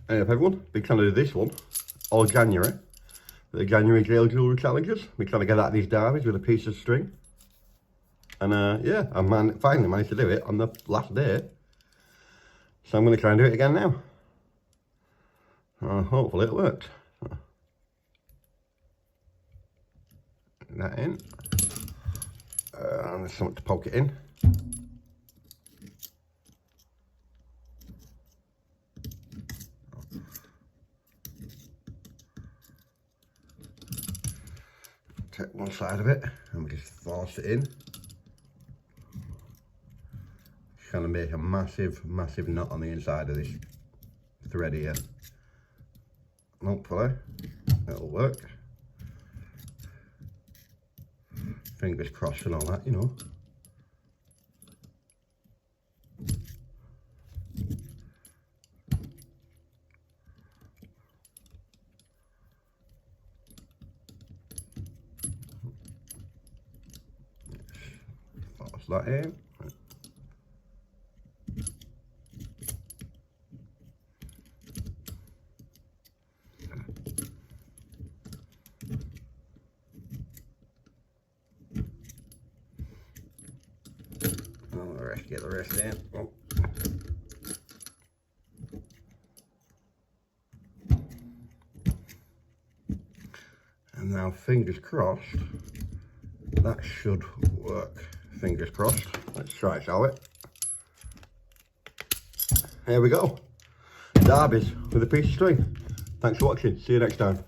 Hey up everyone, big trying to do this one, all January, the January Jail Jewellery Challenges. We're trying to get out of these Darbys with a piece of string. And yeah, I finally managed to do it on the last day. So I'm going to try and do it again now. Hopefully it worked. That in. And there's something to poke it in. Take one side of it and we just force it in. Just trying to make a massive knot on the inside of this thread here. Hopefully it'll work. Fingers crossed and all that, you know. Force that in. Get the rest in. Oh. And now, fingers crossed, that should work. Fingers crossed. Let's try it, shall we? Here we go. Darby's with a piece of string. Thanks for watching. See you next time.